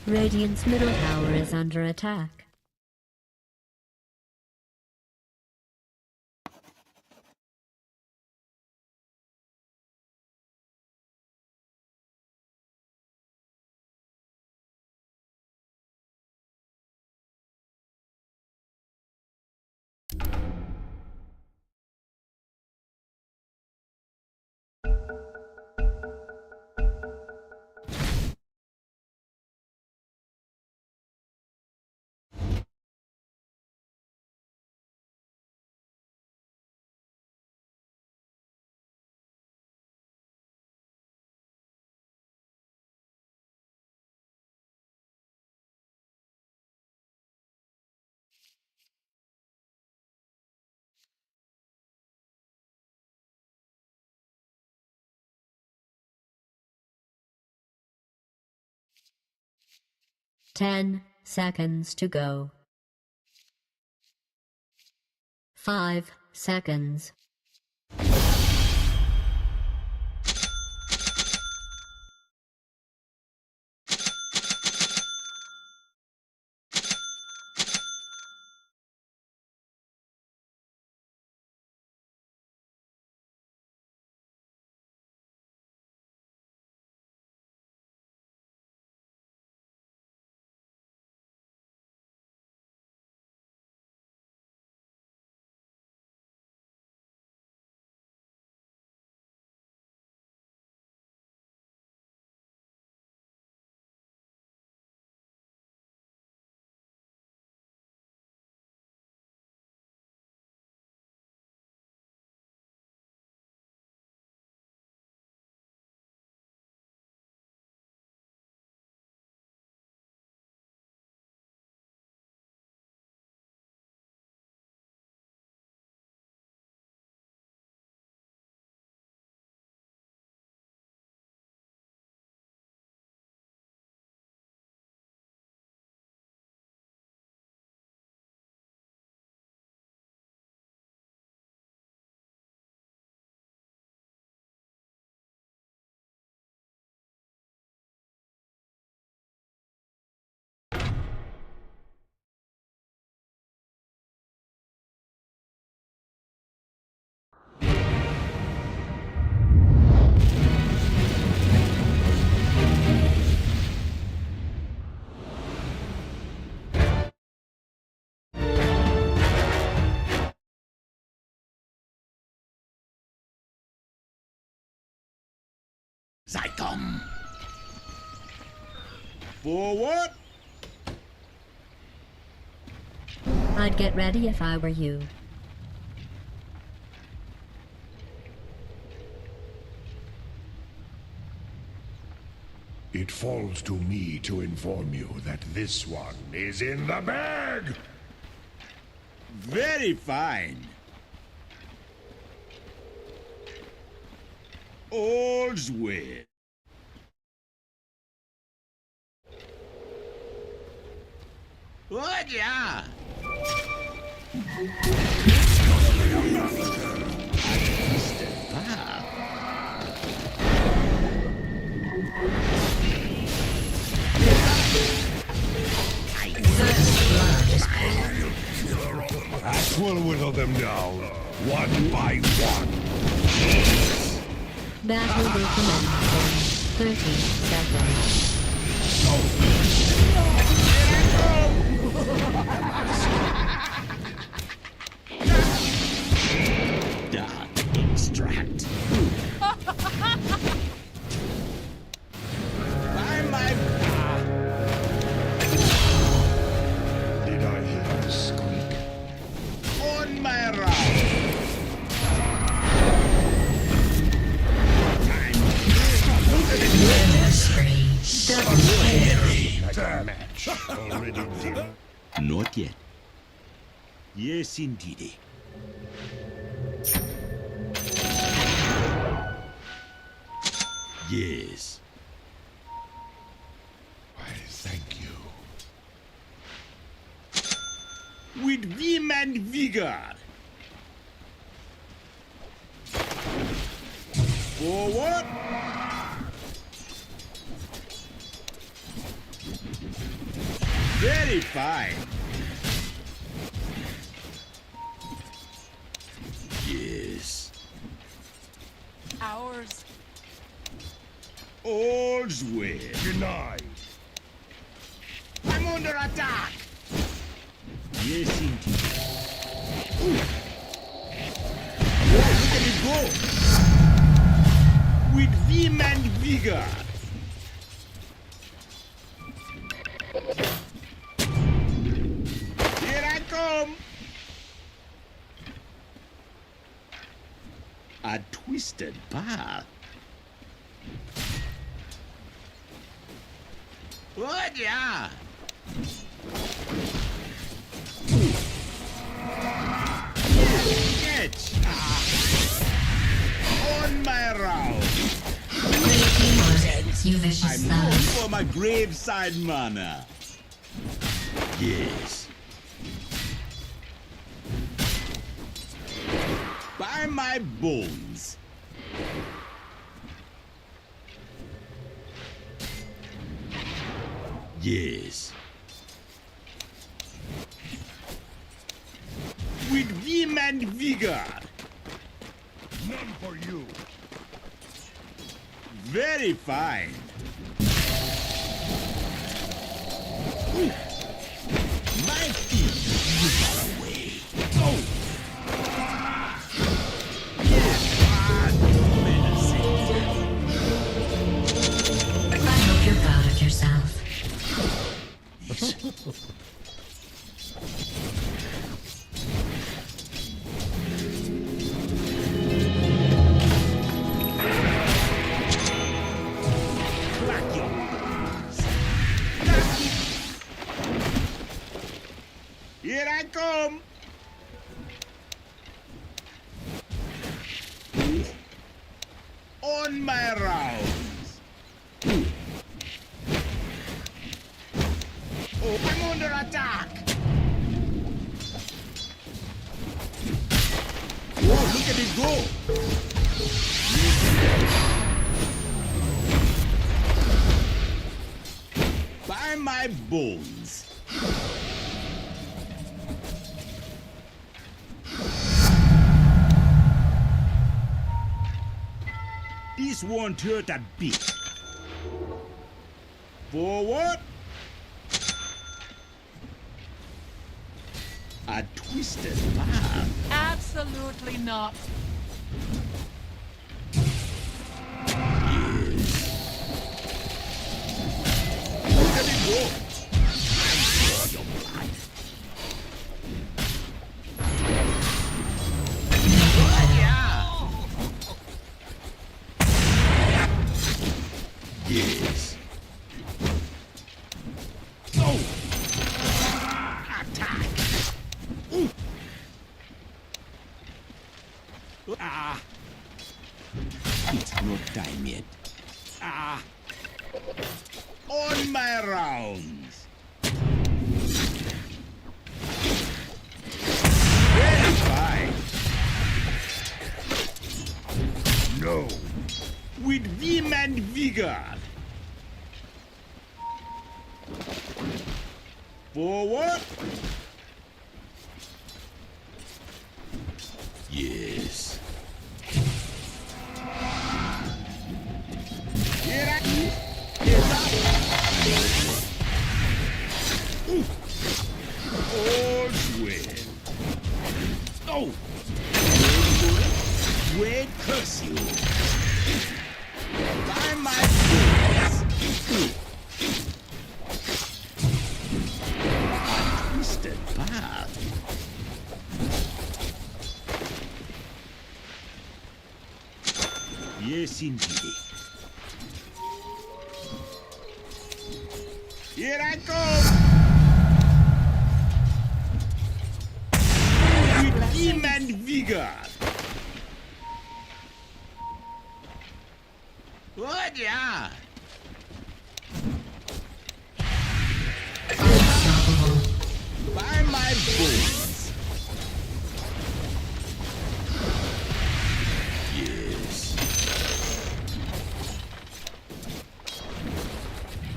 Radiant's middle tower is under attack. Ten seconds to go. 5 seconds. Zeitom! Forward! I'd get ready if I were you. It falls to me to inform you that this one is in the bag! Very fine. All's well. Oh, yeah. That will whittle them down, one by one. Battle will commence in 30 seconds. Dark extract. By my Did I hear a squeak? on my round. That match already did. Not yet. Yes, indeed. Yes. Why, thank you. With vim and vigor. Forward. Very fine. Yes. Ours. All's well. Denied. I'm under attack. Yes, indeed. Ooh. Whoa, look at it go. With vim and vigor. Here I come. A twisted path. What? Yeah. Catch. On my round. Great teamwork, you vicious I'm known thugs. for my graveside manner. Yes. By my bones. Yes. With vim and vigor. None for you. Very fine. Ooh. My feet. You got away. Go. Yes. I hope you're proud of yourself. Clack your eyes. Clack it. Here I come. On my rounds. Oh, I'm under attack. Whoa, look at it go. By my bones. This won't hurt a bit. Forward. A twisted path. Absolutely not. Look at it go. Yes. Go. Attack. Ooh. Ah. It's not time yet. Ah. On my rounds. Very fine. No. With vim and vigor. Forward. Yes. Here I is up. Ooh. All's well. Oh. Wait, curse you. By my bones. A twisted path. Yes, indeed. Here I come. With vim and vigor. What? Yeah. Unstoppable. By my bones. Yes.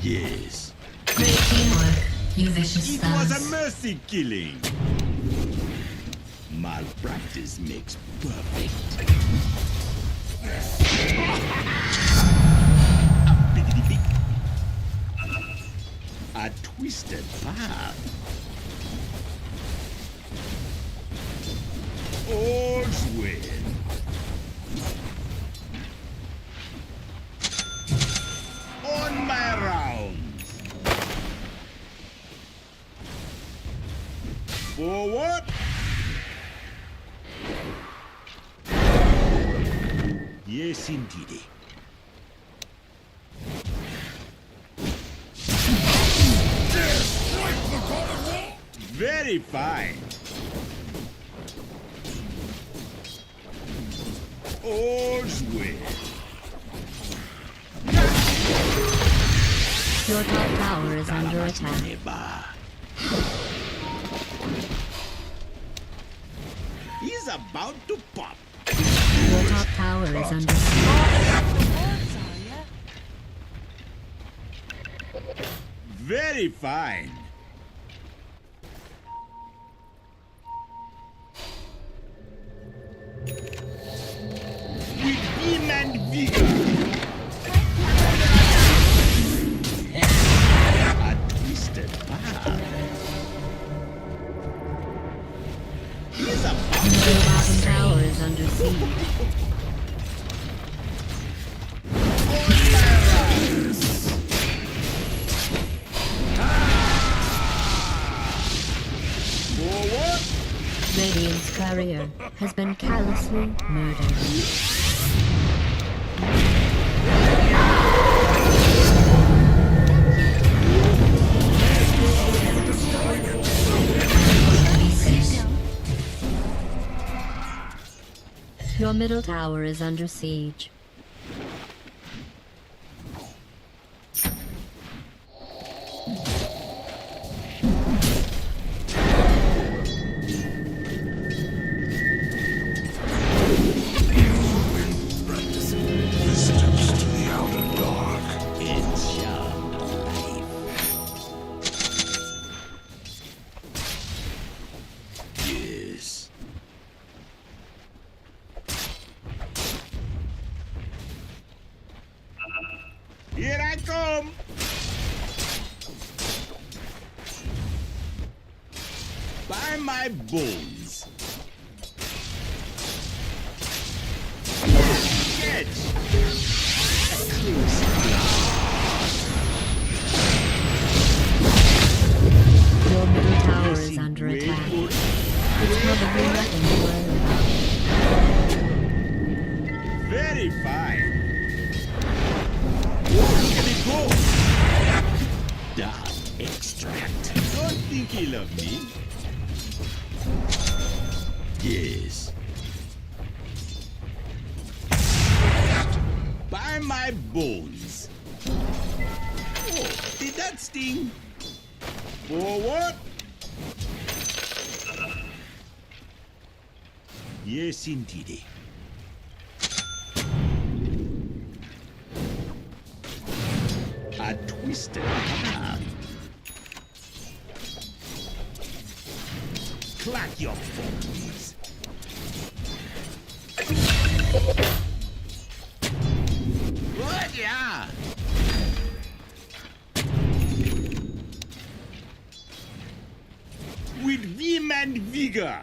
Yes. Great teamwork, You vicious It was a thugs. mercy killing. Malpractice makes perfect. A twisted path. All's well. On my rounds. Forward. Yes, indeed. Very fine. All's well. Your top tower is under attack. Neighbor. He's about to pop. Your top tower is under siege. Words, are ya? Very fine. With vim and vigor. A twisted path. He's about Your to bottom tower is under siege. forward. Radiant's courier has been callously murdered. Your middle tower is under siege. Visitors to the Outer Dark. Enchant life. Yes. Here I come. By my bones. Catch. Your middle tower is under attack. It's probably nothing to worry about. Very fine. Here we go. Dark extract. Don't think he'll love me. Yes. By my bones. Oh, did that sting? Forward. Yes, indeed. A twisted path. Clack your phones. Good, yeah. With vim and vigor.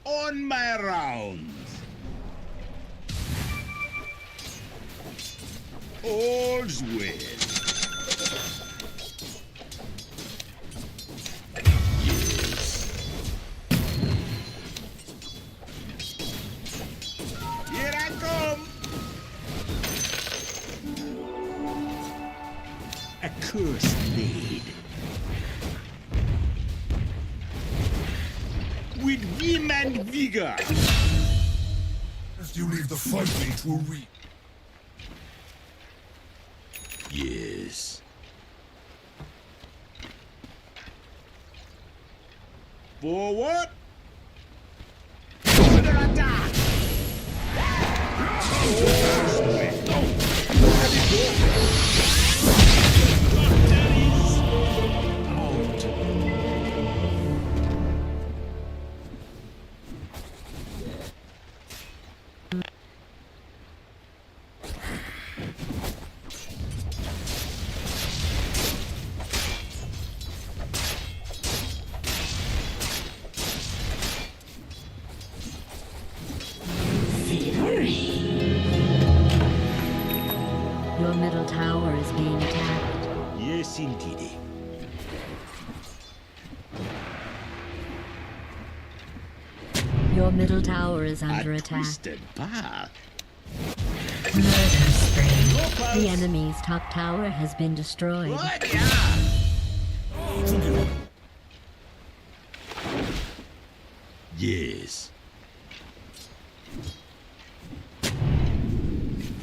On my rounds. All's well. Yes. Here I come. A curse laid. With vim and vigor. You leave the fight me to a reap. Yes. Forward. Under attack. All's well. Let it go. Your middle tower is being attacked. Yes, indeed. Your middle tower is A under attack. twisted path. Murder spree. Go, pals. The enemy's top tower has been destroyed. What? Yeah. Yes.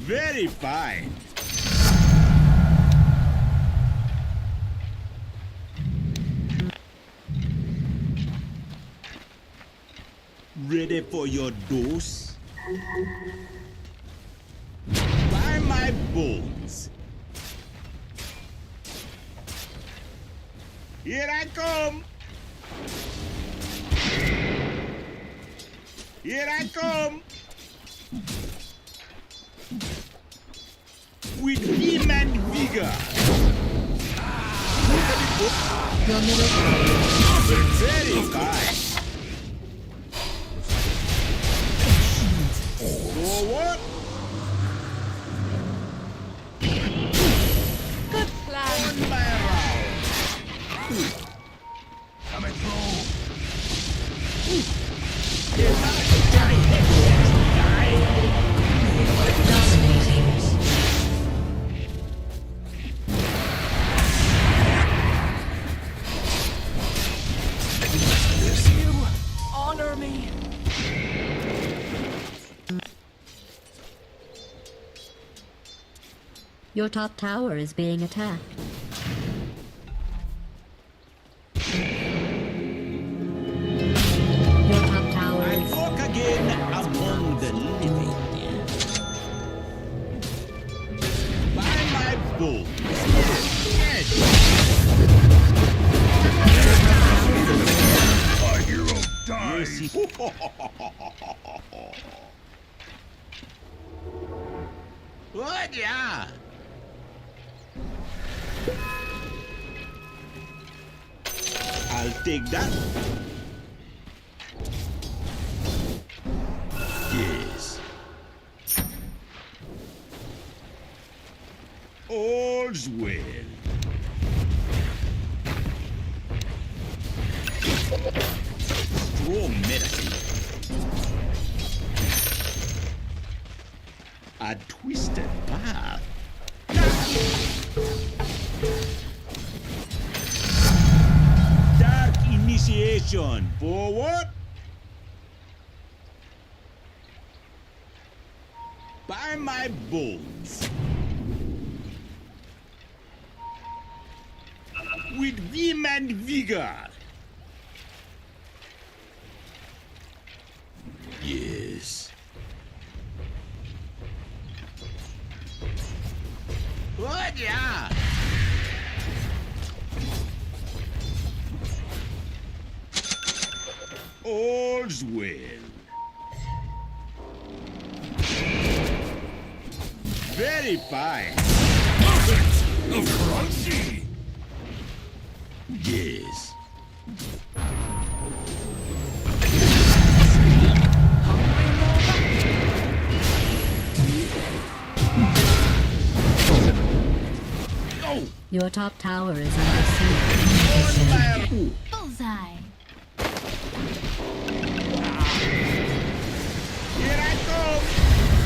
Very fine. Ready for your dose? By my bones. Here I come. Here I come. With vim and vigor. Your middle tower Very fine. Forward. Good plan. On my round. Coming through. You honor me. Your top tower is being attacked. Your top tower I is... walk again among the living. By my bones. Yes. Our hero dies. Yes. What? Yeah. I'll take that. Yes. All's well. Strong medicine. A twisted path. Dark initiation. Forward. By my bones. With vim and vigor. Yes. What? Yeah. All's well. Very fine. Crunchy. Yes. Oh, Your top tower is under siege. on my Bullseye. Here I come.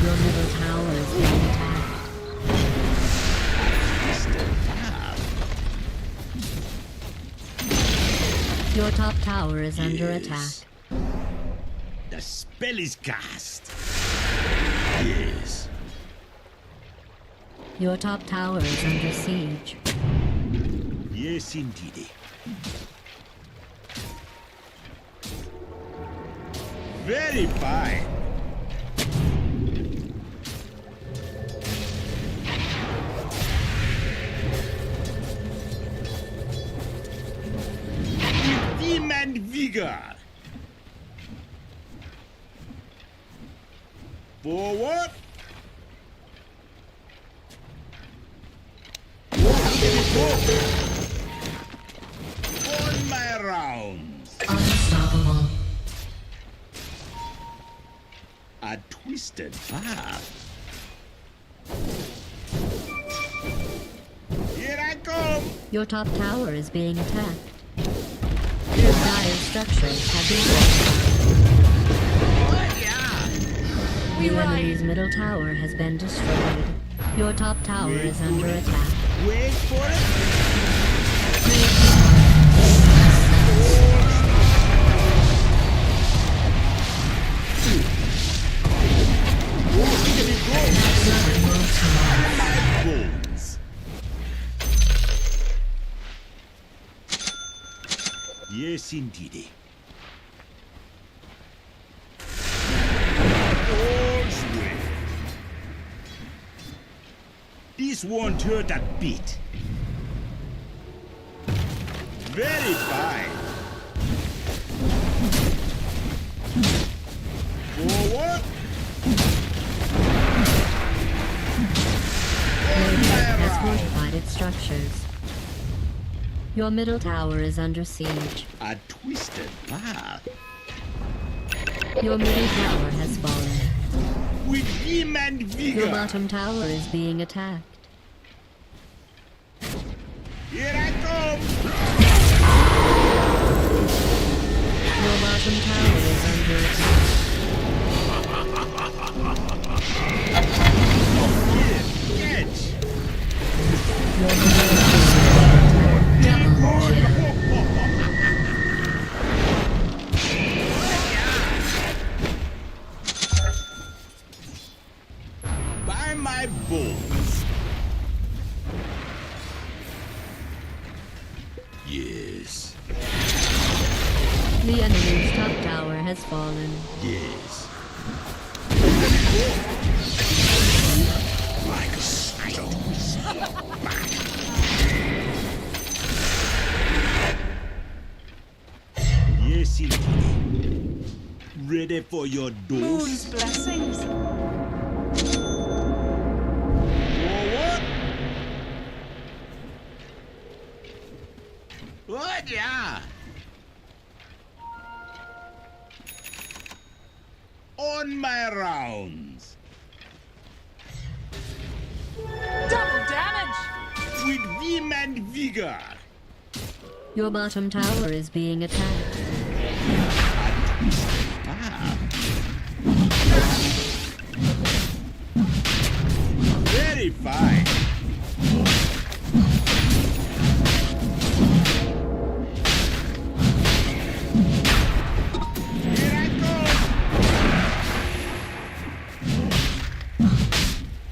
Your middle tower is being attacked. Your top tower is under attack. Yes. The spell is cast. Yes. Your top tower is under siege. Yes, indeed. Very fine. With vim and vigor. Forward. On my rounds. Unstoppable. A twisted path. Your top tower is being attacked. Your dire structures have been fortified. We The ride. enemy's middle tower has been destroyed. Your top tower is under attack. Wait for it. Bones. Yes, indeed. All's well. This won't hurt a bit. Very fine. Forward. Has fortified its structures. Your middle tower is under siege. A twisted path. Your middle tower has fallen. With vim and Your vigor. bottom tower is being attacked. Here I come. Your bottom tower is under attack. Catch. Your middle tower is double kill. By my bones. Yes. The enemy's top tower has fallen. Yes. Like a stone. Yes, indeed. Ready for your Moon's dose? blessings. Forward. What? Yeah. On my rounds. Double damage. With vim and vigor. Your bottom tower is being attacked. Very fine. Here I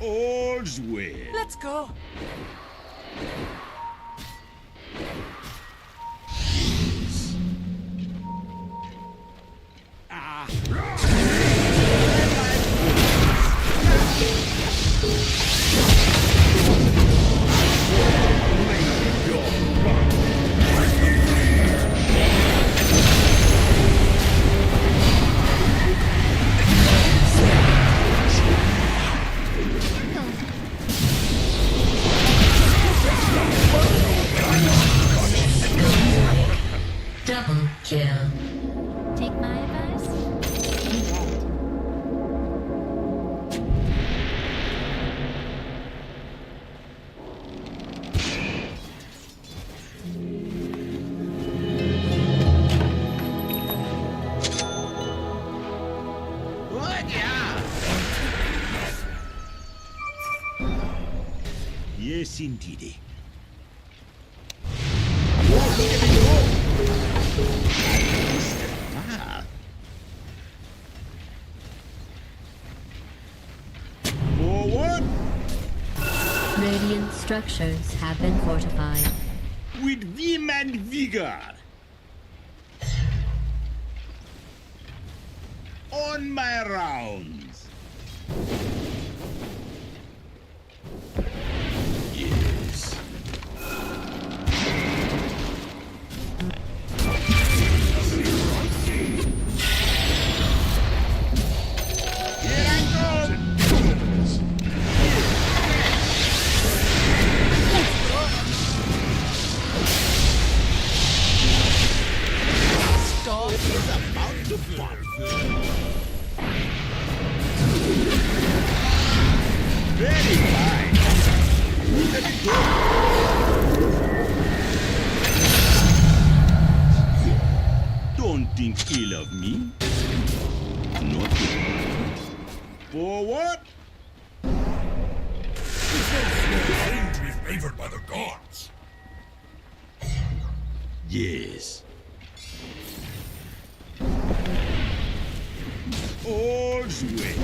go. All's well. Let's go. Double kill. Take my advice. What? Yeah. Yes, indeed. Whoa, look at me go! Ah. Forward Radiant structures have been fortified. with vim and vigor. On my rounds. Yes. Here I go. Stop. It's about to pop. think ill of me? Not good. For what? Claim to be favored by the gods. Yes. All's well.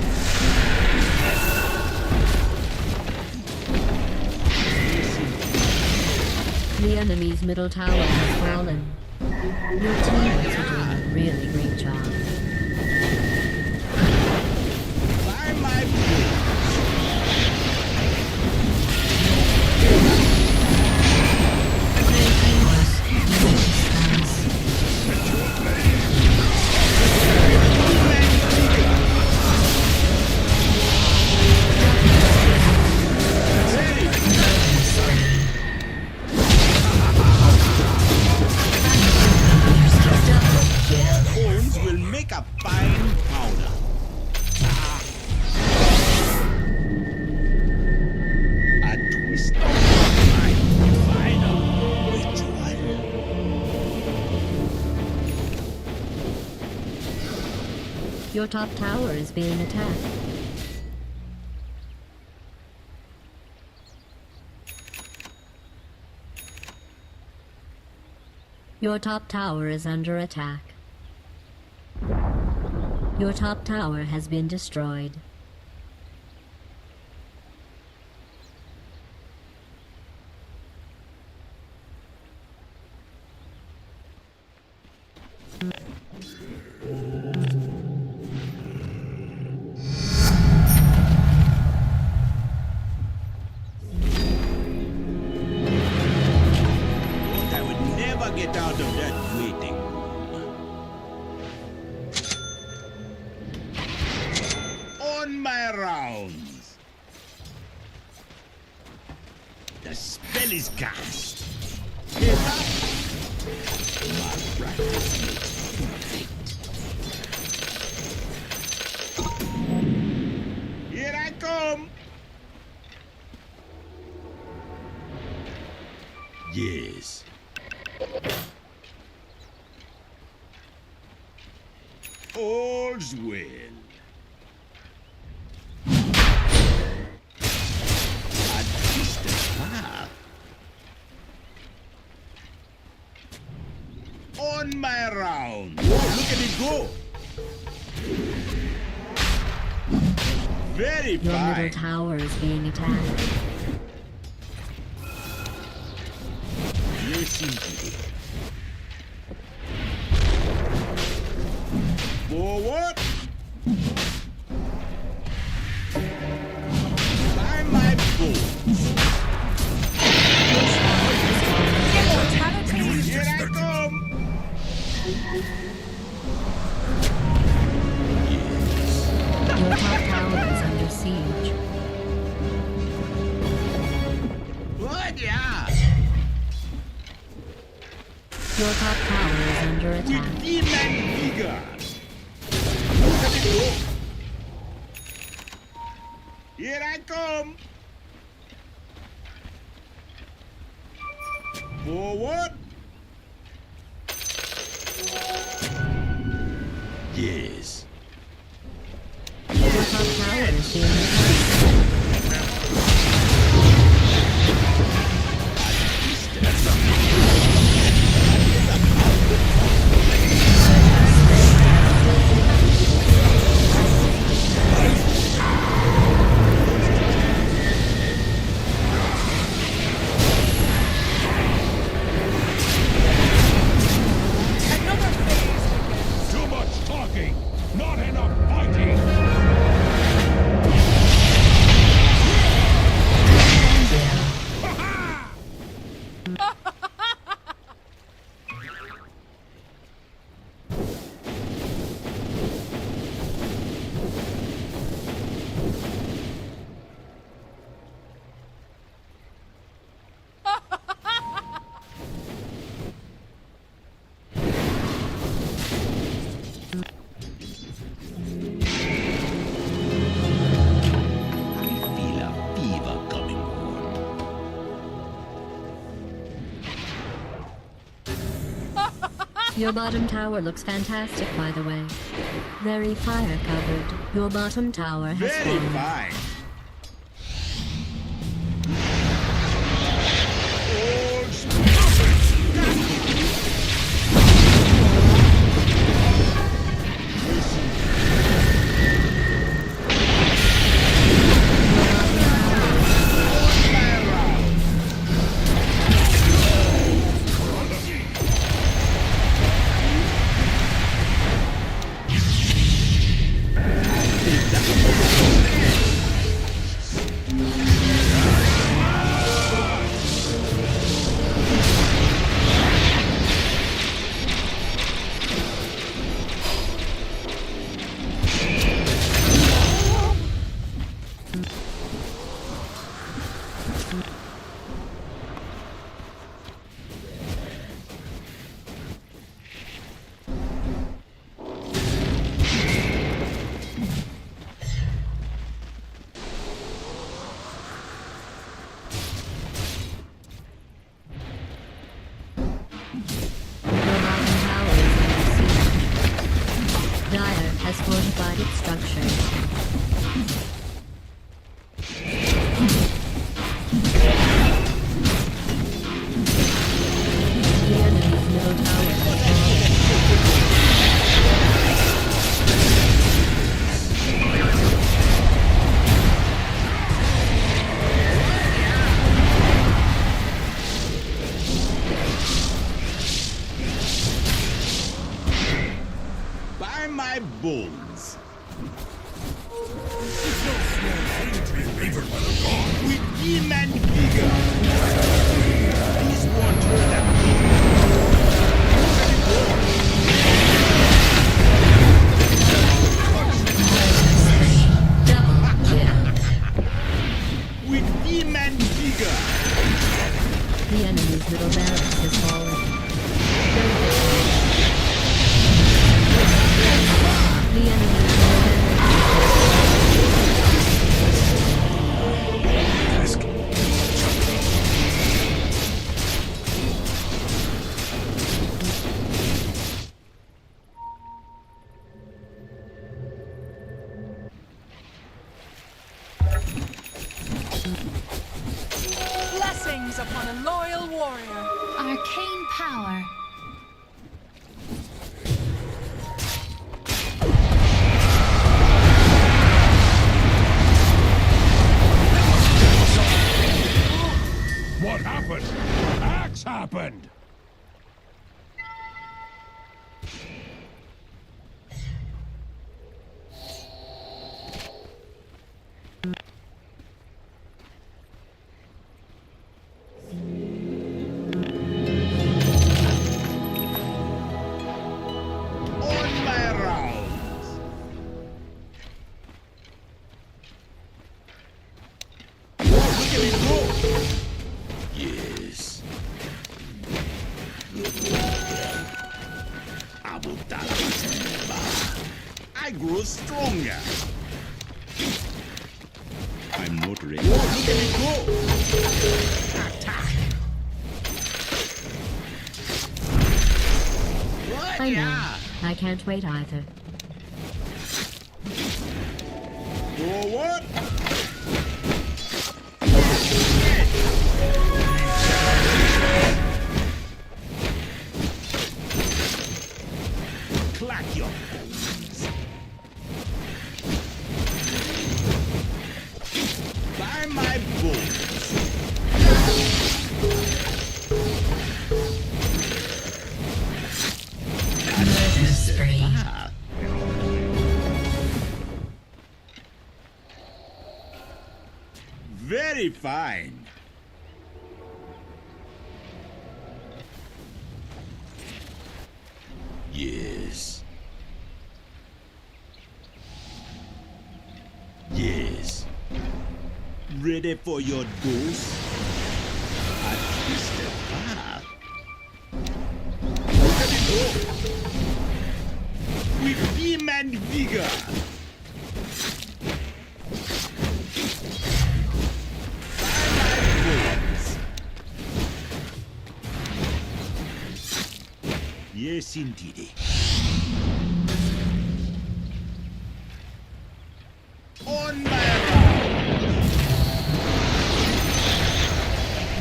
The enemy's middle tower has fallen. Your teammates are doing a really great job. By my will. Bones will make a fine powder. A twist of my final ritual. Your top tower is being attacked. Your top tower is under attack. Your top tower has been destroyed. I would never get out of that waiting. On my rounds. The spell is cast. Get up. My practice makes perfect. Here I come. Yes. All's well. A distant path. On my round. Whoa, look at it go. Very Your middle fine. tower is being attacked. Yes, indeed. Forward. By my bones. Immortality. Here I come. Your top tower is under siege. What? Yeah. Your top tower is under With attack. vim and vigor. Look at it go. Here I come. Forward. Yes. Your top tower is being attacked. Your bottom tower looks fantastic, by the way. Very fire covered. Your bottom tower has Very fallen. fine. Dire has fortified its structures. The enemy's middle tower has fallen. By my bones. With demon vigor. These water that Double kill. with demon vigor. The enemy's middle barracks has fallen. The enemy's middle barracks Blessings upon a loyal warrior. Arcane power. What happened? Axe happened! On my rounds. Oh, look at me go. Yes. I grow stronger. I'm not ready. Oh, look at me go. Attack. What? I know. Yeah. I can't wait either. Forward. Clack your hands. By my bones. Ah. Very fine. Yes. Yes. Ready for your dose? A twisted path. Look at it go. With beam and vigor. By my bones. Yes, indeedy. On my round.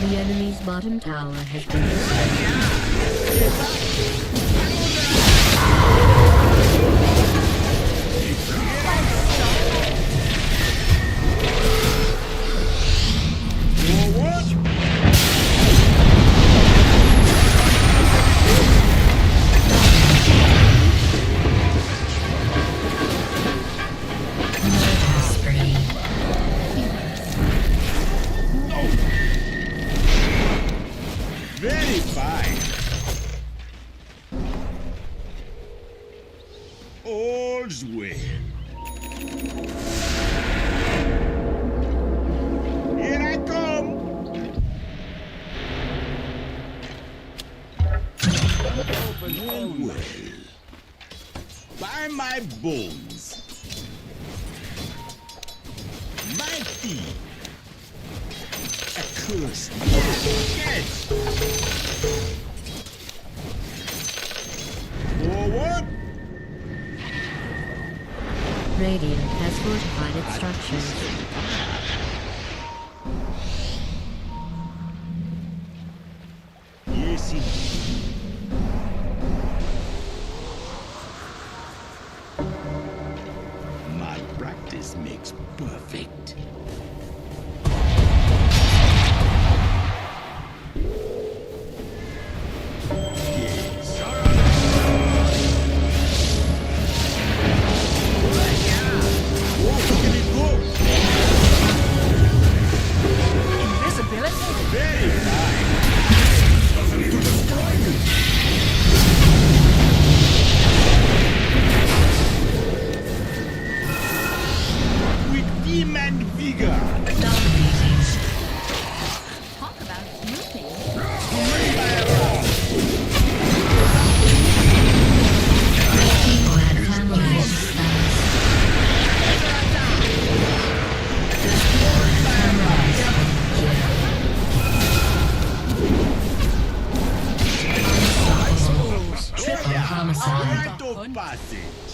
The enemy's bottom tower has been destroyed. Forward. Spree. Very fine. All's well. Here I come. Well, well. By my bones. My feet. Accursed. Yes. Forward. Radiant has fortified its structures. Yes, indeed. My practice makes perfect. Yes. Oh, look at it go! Invisibility? Very fine. With vim and vigor. Talk about moving. People had families. Triple homicide. Rite of passage.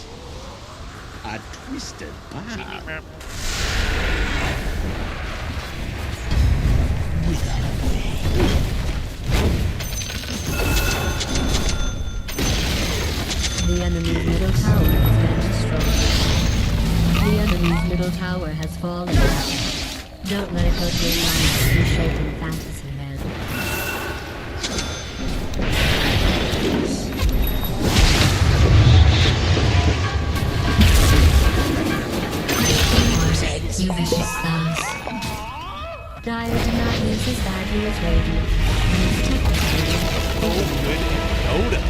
A twisted path. The enemy's middle tower has been destroyed. The enemy's middle tower has fallen. Don't let it go to your mind to shape in fantasy land. You vicious thugs. Dyer did not use his fabulous radiant, and his technically Yoda.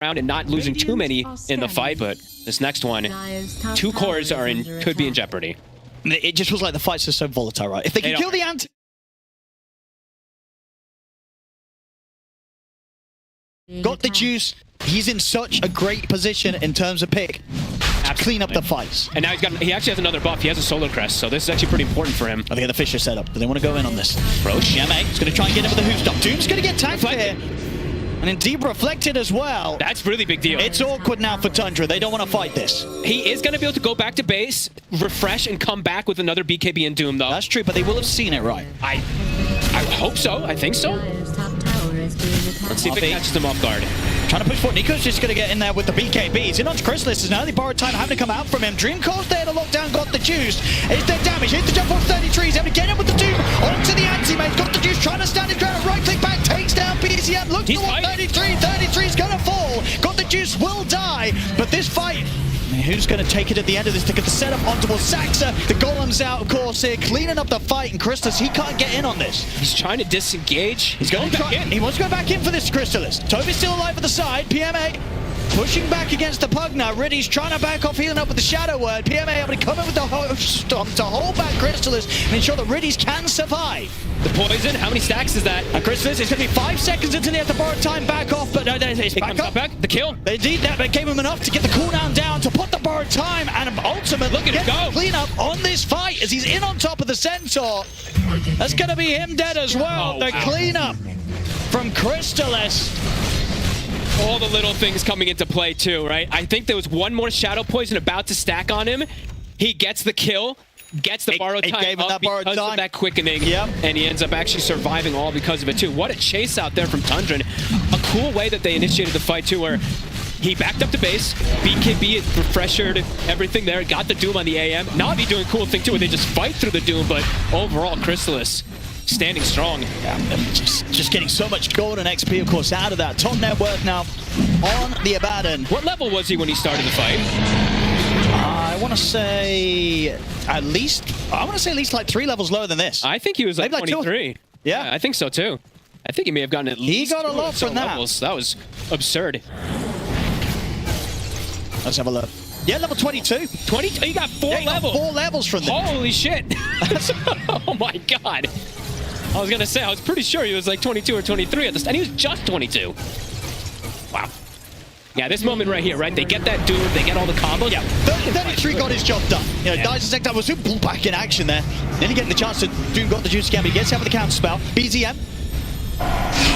around and not losing too many in the fight, but this next one, Dire's top 2 tower cores is are in, under could be in attack. jeopardy. It just was like the fights are so volatile, right? If they can They kill are. the anti... Being Got the attacked. juice. He's in such a great position in terms of pick to clean up the fights. And now he actually has another buff. He has a solar crest, so this is actually pretty important for him. I think the Fisher setup. Do they want to go in on this? Roche. Yeah, mate. He's going to try and get him with the Who Stop. Doom's going to get tagged here. And indeed reflected as well. That's really big deal. It's awkward now for Tundra. They don't want to fight this. He is going to be able to go back to base, refresh, and come back with another BKB and Doom, though. That's true, but they will have seen it, right? I hope so. I think so. Dire's top tower is being attacked. Let's see if it Harvey. catches them off guard. Trying to push forward. Nico's just going to get in there with the BKBs. In onto Chrysalis. Is now the borrowed time having to come out from him. Dreamcore's there to lock down. Got the juice. It's their damage. Hits the jump on 33. He's able to get him with the Doom. Onto the anti-mate. Got the juice. Trying to stand his ground. Right click back. Takes down BZM. Looks He's toward fighting. 33. 33's going to fall. Got the juice. Will die. But this fight... Who's going to take it at the end of this to get the setup onto Saxa? The Golem's out, of course, here, cleaning up the fight, and Chrysalis, he can't get in on this. He's trying to disengage. He's going back in. He wants to go back in for this Chrysalis. Toby's still alive at the side. PMA pushing back against the Pugna. Riddy's trying to back off, healing up with the Shadow Word. PMA able to come in with the Stomp to hold back Chrysalis and ensure that Riddy's can survive. The poison, how many stacks is that? And Chrysalis, it's going to be 5 seconds until they have to borrow time back off, but no, it's It back comes up. up back. The kill. They did that, but it gave him enough to get the cooldown down, to put the borrowed time, and ultimately Look at him get go. the cleanup on this fight as he's in on top of the Centaur. That's going to be him dead as well. Oh, The wow. cleanup from Chrysalis. All the little things coming into play too, right? I think there was one more Shadow Poison about to stack on him. He gets the kill, gets the borrowed it time gave him up that borrowed because time. of that quickening, Yep. and he ends up actually surviving all because of it too. What a chase out there from Tundra. A cool way that they initiated the fight too, where he backed up to base, BKB refreshed everything there, got the Doom on the AM. Na'Vi doing a cool thing too, where they just fight through the Doom, but overall Chrysalis standing strong. Just getting so much gold and XP, of course, out of that. Top net worth now on the Abaddon. What level was he when he started the fight? I want to say at least like 3 levels lower than this. I think he was like Maybe like 2. 23. Yeah. I think so too. I think he may have gotten at least got a 2 lot or so from that. levels. That was absurd. Let's have a look. Yeah, level 22. 20. He got 4 Yeah, he got levels. 4 levels from them. Holy shit! Oh my god! I was gonna say I was pretty sure he was like 22 or 23 at this, and he was just 22. Wow. Yeah, this moment right here, right? They get that dude, they get all the combos. Yeah, 33 got his job done. You know, Yeah. Dice Insect was pull back in action there. Then he getting the chance to Doom got the juice again, but he gets out with the counter spell. BZM.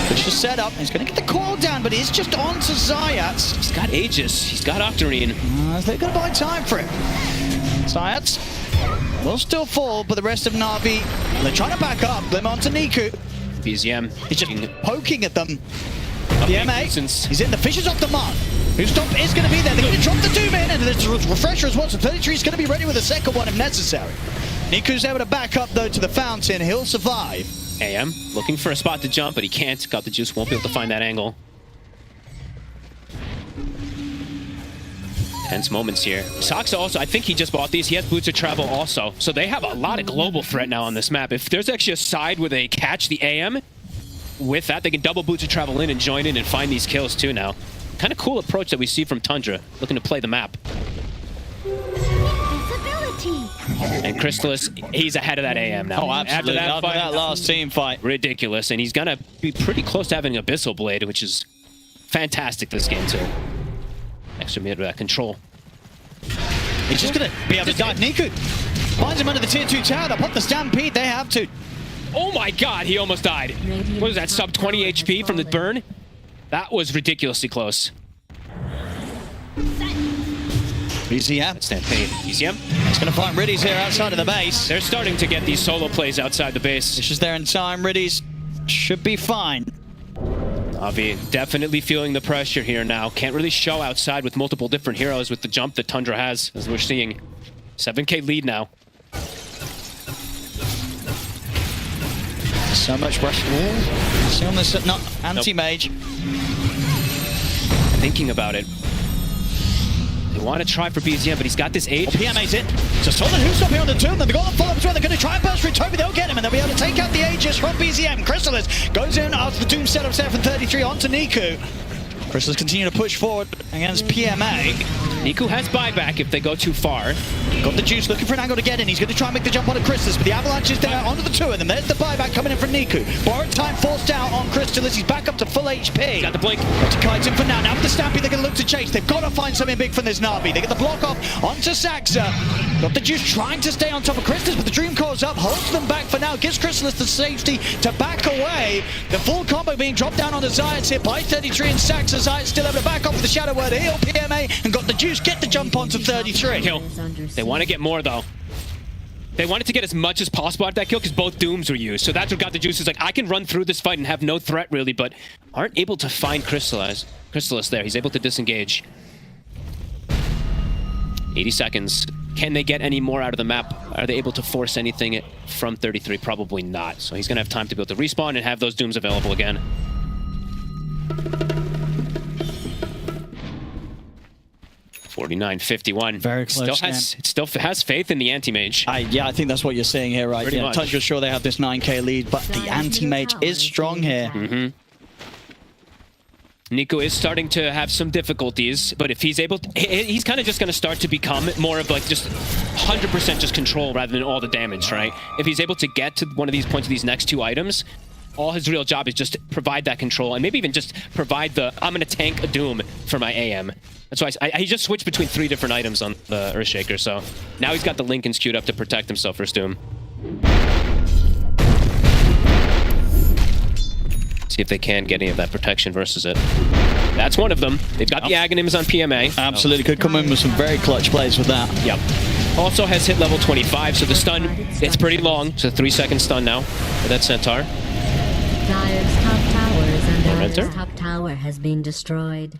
Push the setup. He's going to get the coil down, but he's just on to Zayats. He's got Aegis, he's got Octarine. They're going to buy time for him. Zayats will still fall, but the rest of Na'Vi, they're trying to back up. Them onto Niku. BZM. He's just poking at them. Okay, The MA, nuisance. he's in. The Fisher's off the mark. Who Stop is going to be there. They're going to drop the Doom in, and there's a refresher as well. So 33 is going to be ready with a second one if necessary. Niku's able to back up, though, to the fountain. He'll survive. AM looking for a spot to jump, but he can't. Got the juice, won't be able to find that angle. Tense moments here. Saxa also, I think he just bought these. He has Boots of Travel also. So they have a lot of global threat now on this map. If there's actually a side where they catch the AM, with that, they can double Boots of Travel in and join in and find these kills too now. Kind of cool approach that we see from Tundra, looking to play the map. Visibility. And Chrysalis, he's ahead of that AM now. Oh, absolutely. After that last team fight. Ridiculous, and he's gonna be pretty close to having Abyssal Blade, which is fantastic this game too. Extra mid control. He's just going to be able to dive. Niku finds him under the tier 2 tower. They'll pop the Stampede. They have to. Oh my god, he almost died. What was that, sub 20 HP from the burn? That was ridiculously close. BZM. Stampede. BZM. He's going to find Riddy's here outside of the base. They're starting to get these solo plays outside the base. This is there in time. Riddy's should be fine. Avi definitely feeling the pressure here now. Can't really show outside with multiple different heroes with the jump that Tundra has, as we're seeing. 7k lead now. So much pressure. See on this anti-mage. Thinking about it. They want to try for BZM, but he's got this age. PMA's in. Just hold on, who's up here on the tomb? They've got the follow-up as well. They're going to try and burst through Toby. They'll get him, and they'll be able to take out the Aegis from BZM. Chrysalis goes in after the tomb setup set from 33 onto Niku. Crystallis continue to push forward against PMA. Niku has buyback if they go too far. Got the juice, looking for an angle to get in. He's going to try and make the jump onto Crystallis, but the Avalanche is there onto the two of them. There's the buyback coming in from Niku. Borrowed time forced out on Crystallis. He's back up to full HP. Got the blink. Got to kite him for now. Now with the Stampede, they're going to look to chase. They've got to find something big from this Na'Vi. They get the block off onto Saxa. Got the juice trying to stay on top of Crystallis, but the Dream Core's up, holds them back for now, gives Crystallis the safety to back away. The full combo being dropped down onto Zayat's here by 33 and Saxa. Zayat still able to back off with the Shadow Word to heal PMA and got the juice, get the jump onto 33. Kill. They want to get more though. They wanted to get as much as possible out of that kill because both Dooms were used. So that's what got the juice. Is like, I can run through this fight and have no threat really, but aren't able to find Crystallis there. He's able to disengage. 80 seconds. Can they get any more out of the map? Are they able to force anything from 33? Probably not. So he's going to have time to be able to respawn and have those Dooms available again. (49-51). Very close. Still has faith in the anti-mage. Yeah, I think that's what you're seeing here, right? Pretty much. Tundra sure they have this 9k lead, but the anti-mage is strong here. Niku is starting to have some difficulties, but if he's able to, he's kind of just going to start to become more of like just 100% just control rather than all the damage, right? If he's able to get to one of these points of these next two items, all his real job is just to provide that control and maybe even just provide the, I'm going to tank a Doom for my AM. That's why he just switched between 3 different items on the Earthshaker, so now he's got the Lincolns queued up to protect himself for his Doom. See if they can get any of that protection versus it. That's one of them. They've got the Aghanims on PMA. Absolutely, could come in with some very clutch plays with that. Yep. Also has hit level 25, so the stun, it's pretty long. It's a 3-second stun now for that Centaur. Dire's top tower is under Enter. Dire's top tower has been destroyed.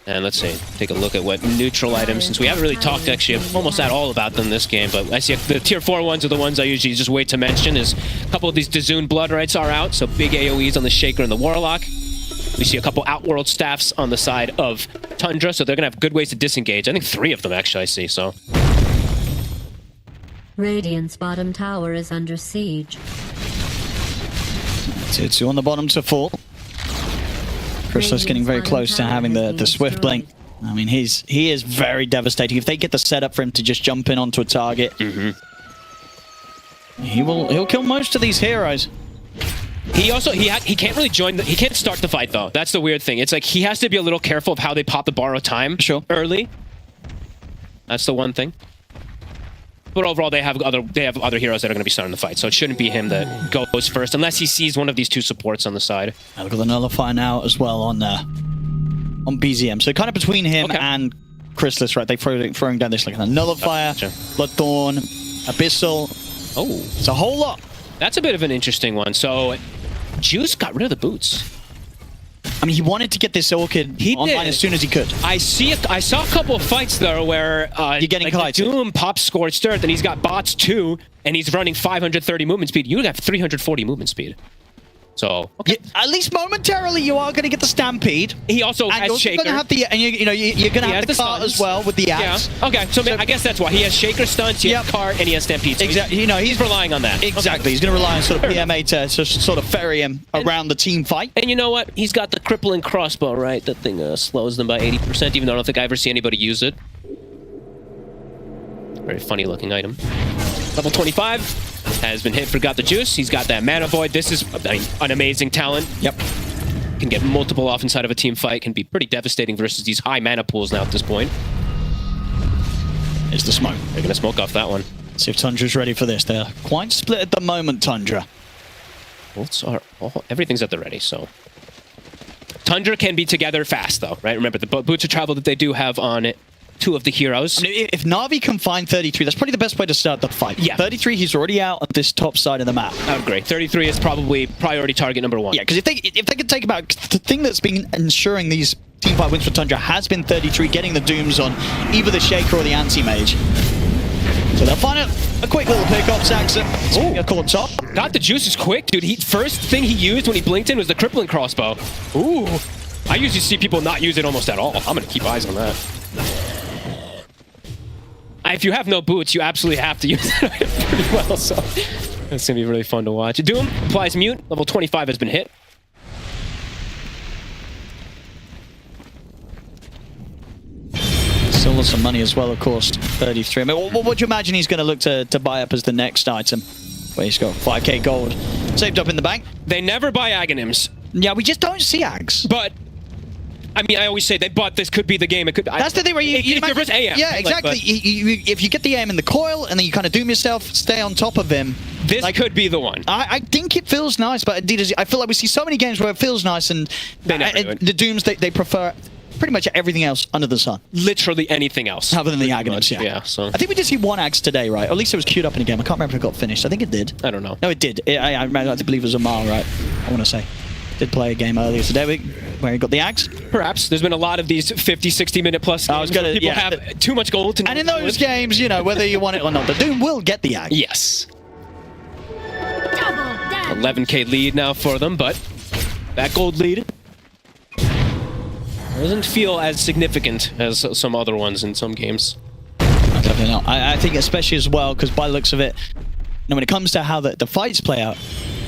And let's see, take a look at what neutral items, since we haven't really talked actually almost at all about them this game, but I see the tier 4 ones are the ones I usually just wait to mention, is a couple of these Dazoon Blood Rights are out, so big AoEs on the Shaker and the Warlock. We see a couple Outworld Staffs on the side of Tundra, so they're going to have good ways to disengage. I think 3 of them actually I see, so. Radiant's bottom tower is under siege. Two on the bottom to fall. Crystallis getting very close to having the Swift Blink. I mean, he is very devastating. If they get the setup for him to just jump in onto a target, he'll kill most of these heroes. He also he can't really join he can't start the fight though. That's the weird thing. It's like he has to be a little careful of how they pop the borrow time early. That's the one thing. But overall, they have other heroes that are going to be starting the fight, so it shouldn't be him that goes first, unless he sees one of these 2 supports on the side. And look at the Nullifier now as well on BZM. So kind of between him and Crystallis, right? They're throwing down this like a Nullifier, Bloodthorn, Abyssal. Oh, it's a whole lot. That's a bit of an interesting one. So, Juice got rid of the boots. I mean, he wanted to get this Orchid online as soon as he could. I saw a couple of fights though where you're getting like Doom pops Scorched Earth and he's got bots too, and he's running 530 movement speed. You have 340 movement speed. So at least momentarily, you are going to get the Stampede. He also has Shaker. Gonna have the, and you're going to have the cart as well with the axe. Yeah. Okay, so I guess that's why he has Shaker stunts, he has cart, and he has Stampede. So exactly. He's relying on that. Exactly. He's going to rely on sort of PMA to sort of ferry him around the team fight. And you know what? He's got the crippling crossbow, right? That thing slows them by 80%, even though I don't think I ever see anybody use it. Very funny looking item. Level 25. Has been hit for Got the Juice. He's got that Mana Void. This is an amazing talent. Yep. Can get multiple off inside of a team fight. Can be pretty devastating versus these high mana pools now at this point. It's the smoke. They're going to smoke off that one. See if Tundra's ready for this. They're quite split at the moment, Tundra. Everything's at the ready, so. Tundra can be together fast, though, right? Remember, the boots of travel that they do have on it. 2 of the heroes. I mean, if Na'Vi can find 33, that's probably the best way to start the fight. Yeah. 33, he's already out at this top side of the map. I agree. 33 is probably priority target number 1. Yeah, because if they can take about the thing that's been ensuring these team fight wins for Tundra has been 33 getting the Dooms on either the Shaker or the Anti-Mage. So they'll find a quick little pick off Saxon. Ooh, caught top. Got the Juice is quick, dude. First thing he used when he blinked in was the crippling crossbow. Ooh. I usually see people not use it almost at all. I'm gonna keep eyes on that. If you have no boots, you absolutely have to use it pretty well, so that's gonna be really fun to watch. Doom applies mute. Level 25 has been hit. lost some money as well, of course. 33. I mean, what would you imagine he's going to look to buy up as the next item? Where he's got 5k gold saved up in the bank. They never buy Aghanims. Yeah, we just don't see Ags. But I mean, I always say they bought this could be the game. It could. That's the thing where you if there's AM. Yeah, right? exactly. Like, if you get the AM in the coil and then you kind of doom yourself, stay on top of him. this like, could be the one. I think it feels nice, but indeed, I feel like we see so many games where it feels nice, and They never do it. the dooms they prefer pretty much everything else under the sun, Literally anything else. other than the Pretty Aghanims. much, Yeah. So I think we did see one Axe today, right? Or at least it was queued up in a game. I can't remember if it got finished. I think it did. I don't know. No, it did. I believe it was Amal, right? I want to say. Did play a game earlier today where he got the Axe. Perhaps there's been a lot of these 50, 60-minute plus games I was gonna- where people yeah. have too much gold. And in those games, you know, whether you want it or not, the Doom will get the Axe. yes, Double damage. 11k lead now for them, but that gold lead doesn't feel as significant as some other ones in some games. Definitely not. I think especially as well, because by the looks of it, you know, when it comes to how the fights play out,